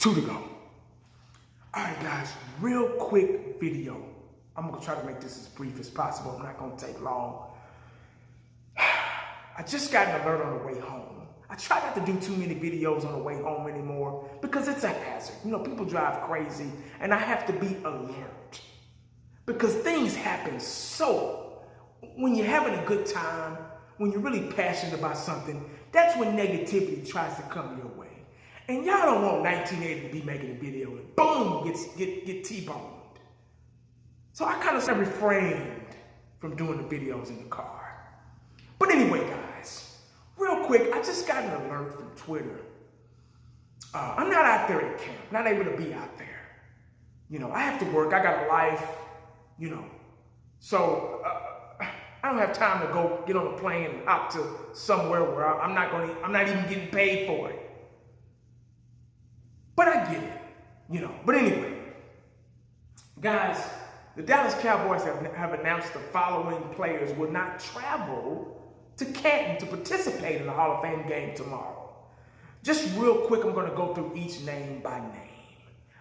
2 to go. All right, guys, real quick video. I'm going to try to make this as brief as possible. I'm not going to take long. I just got an alert on the way home. I try not to do too many videos on the way home anymore because it's a hazard. You know, people drive crazy, and I have to be alert because things happen. So when you're having a good time, when you're really passionate about something, that's when negativity tries to come your way. And y'all don't want 1980 to be making a video and boom, get T-boned. So I kind of refrained from doing the videos in the car. But anyway, guys, real quick, I just got an alert from Twitter. I'm not out there at camp, not able to be out there. You know, I have to work, I got a life, you know. So I don't have time to go get on a plane and hop to somewhere where I'm not even getting paid for it. But I get it, you know. But anyway, guys, the Dallas Cowboys have announced the following players will not travel to Canton to participate in the HOF Game tomorrow. Just real quick, I'm going to go through each name by name.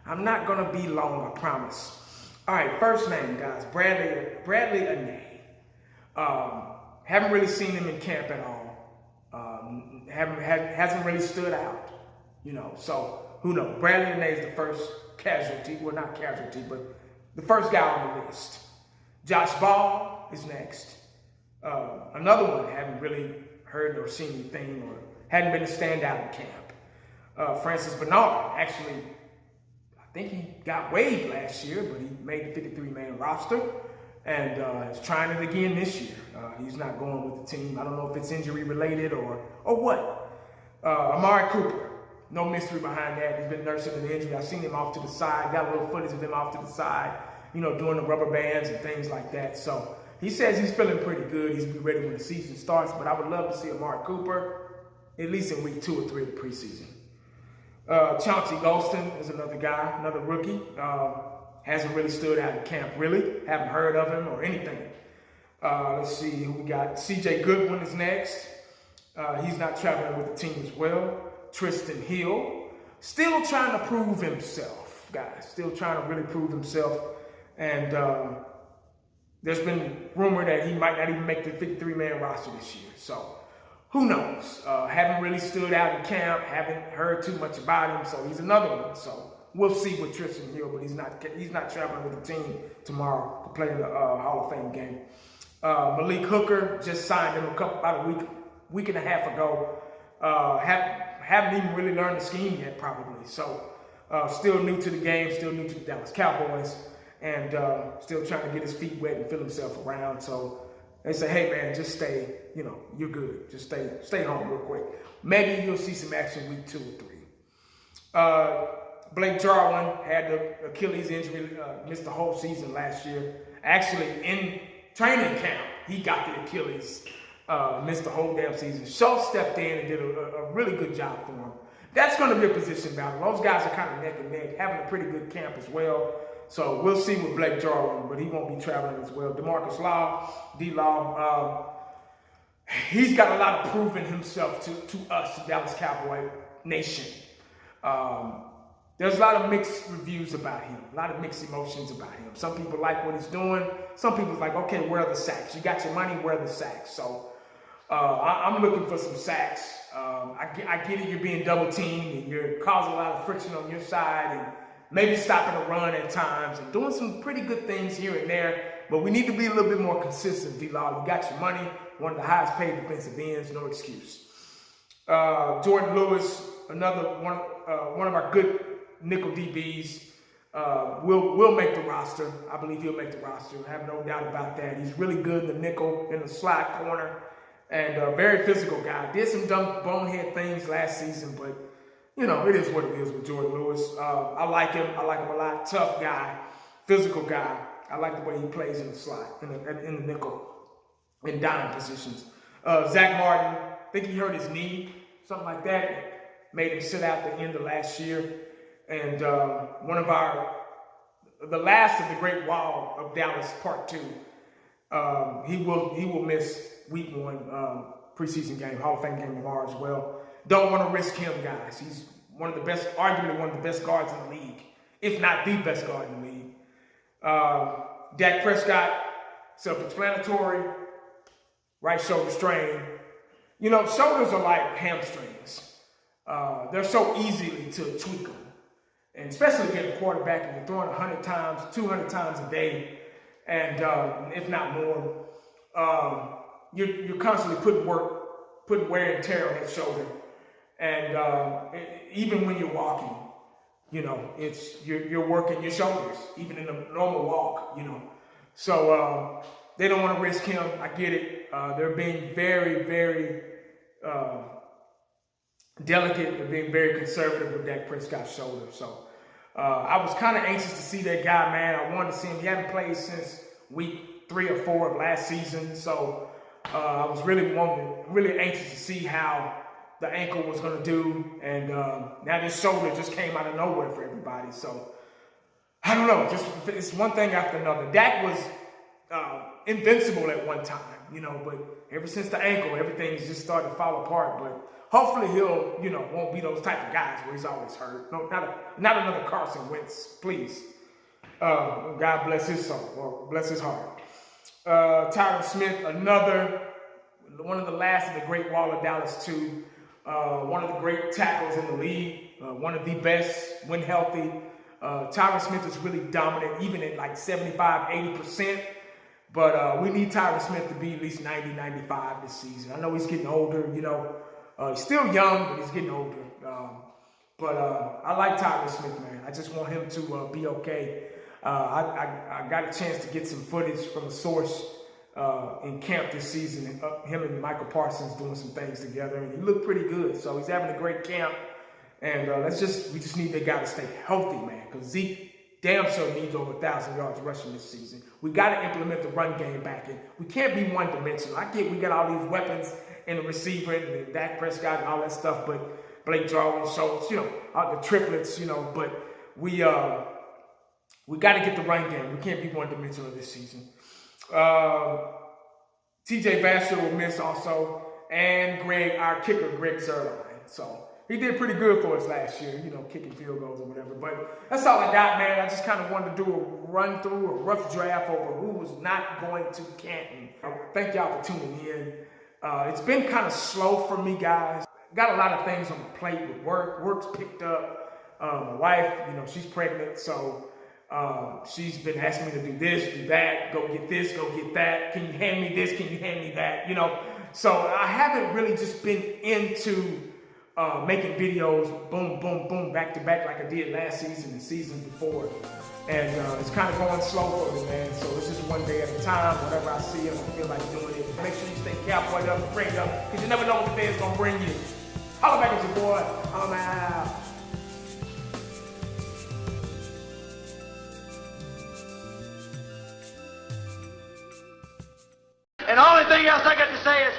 I'm not going to be long, I promise. All right, first name, guys, Bradley Ane. Haven't really seen him in camp at all. Hasn't really stood out, you know. So who knows? Bradley Ane is the first casualty. Well, not casualty, but the first guy on the list. Josh Ball is next. Another one, haven't really heard or seen anything or hadn't been a standout in camp. Francis Bernard, actually, I think he got waived last year, but he made the 53-man roster and is trying it again this year. He's not going with the team. I don't know if it's injury related or what. Amari Cooper. No mystery behind that. He's been nursing an injury. I've seen him off to the side. Got a little footage of him off to the side, you know, doing the rubber bands and things like that. So he says he's feeling pretty good. He's be ready when the season starts. But I would love to see Amari Cooper at least in week 2 or 3 of the preseason. Chauncey Gulstan is another guy, another rookie. Hasn't really stood out in camp, really. Haven't heard of him or anything. Let's see who we got. CJ Goodwin is next. He's not traveling with the team as well. Tristan Hill, still trying to prove himself, guys. Still trying to really prove himself. And there's been rumor that he might not even make the 53-man roster this year. So who knows? Haven't really stood out in camp. Haven't heard too much about him. So he's another one. So we'll see with Tristan Hill, but he's not traveling with the team tomorrow to play in the Hall of Fame game. Malik Hooker just signed him about a week and a half ago. Haven't even really learned the scheme yet, probably. So still new to the game, still new to the Dallas Cowboys, and still trying to get his feet wet and feel himself around. So they say, hey man, just stay, you know, you're good. Just stay home real quick. Maybe you'll see some action week 2 or 3. Blake Jarwin had the Achilles injury, missed the whole season last year. Actually, in training camp, he got the Achilles. Missed the whole damn season. Schultz stepped in and did a really good job for him. That's going to be a position battle. Those guys are kind of neck and neck, having a pretty good camp as well. So we'll see with Blake Jarwin, but he won't be traveling as well. DeMarcus Law, D-Law, he's got a lot of proving himself to us, the Dallas Cowboy Nation. There's a lot of mixed reviews about him, a lot of mixed emotions about him. Some people like what he's doing. Some people's like, okay, where are the sacks? You got your money, where are the sacks? So I'm looking for some sacks. I get it, you're being double teamed and you're causing a lot of friction on your side and maybe stopping a run at times and doing some pretty good things here and there. But we need to be a little bit more consistent, D-Law. You got your money, one of the highest paid defensive ends, no excuse. Jordan Lewis, another one of our good nickel DBs, will make the roster. I believe he'll make the roster. I have no doubt about that. He's really good in the nickel, in the slot corner, and a very physical guy. Did some dumb bonehead things last season, but, you know, it is what it is with Jordan Lewis. I like him. I like him a lot. Tough guy, physical guy. I like the way he plays in the slot, in the nickel, in dime positions. Zach Martin, I think he hurt his knee, something like that. Made him sit out the end of last year. And the last of the Great Wall of Dallas Part 2, he will miss week 1 preseason game, Hall of Fame game tomorrow as well. Don't want to risk him, guys. He's arguably one of the best guards in the league, if not the best guard in the league. Dak Prescott, self-explanatory, right shoulder strain. You know, shoulders are like hamstrings. They're so easily to tweak them. And especially getting a quarterback and you're throwing 100 times, 200 times a day, and if not more, you're constantly putting wear and tear on that shoulder. And even when you're walking, you know, you're working your shoulders, even in a normal walk, you know. So they don't want to risk him. I get it. They're being very, very delicate. They're being very conservative with Dak Prescott's shoulder. So I was kind of anxious to see that guy, man. I wanted to see him. He hadn't played since week 3 or 4 of last season. So I was really anxious to see how the ankle was going to do. And now this shoulder just came out of nowhere for everybody. So I don't know. Just it's one thing after another. Dak was invincible at one time, you know, but ever since the ankle, everything's just started to fall apart. But hopefully he'll, you know, won't be those type of guys where he's always hurt. No, not another Carson Wentz, please. God bless his soul, or bless his heart. Tyron Smith, one of the last of the Great Wall of Dallas too. One of the great tackles in the league, one of the best when healthy. Tyron Smith is really dominant, even at like 75, 80%. But we need Tyron Smith to be at least 90, 95 this season. I know he's getting older, you know. He's still young, but he's getting older. But I like Tyron Smith, man. I just want him to be okay. I got a chance to get some footage from a source in camp this season, and him and Michael Parsons doing some things together, and he looked pretty good. So he's having a great camp, and we just need that guy to stay healthy, man, because Zeke damn sure needs over 1,000 yards rushing this season. We got to implement the run game back in. We can't be one-dimensional. I get we got all these weapons in the receiver and Dak Prescott and all that stuff, but Blake Jarwin, Schultz, you know, the triplets, you know, but we got to get the run game. We can't be one-dimensional this season. TJ Vasher will miss also, and our kicker, Greg Zuerlein. So he did pretty good for us last year, you know, kicking field goals or whatever. But that's all I got, man. I just kind of wanted to do a run-through, a rough draft over who was not going to Canton. Thank y'all for tuning in. It's been kind of slow for me, guys. Got a lot of things on my plate with work. Work's picked up. My wife, you know, she's pregnant, so she's been asking me to do this, do that, go get this, go get that. Can you hand me this? Can you hand me that? You know, so I haven't really just been into making videos, boom, boom, boom, back to back like I did last season and seasons before. And it's kind of going slow for me, man. So it's just one day at a time. Whatever I see, I feel like doing it. Make sure you stay cowboyed up and prayed up, because you never know what the day is going to bring you. Holla back at your boy. I'm out. And the only thing else I got to say is,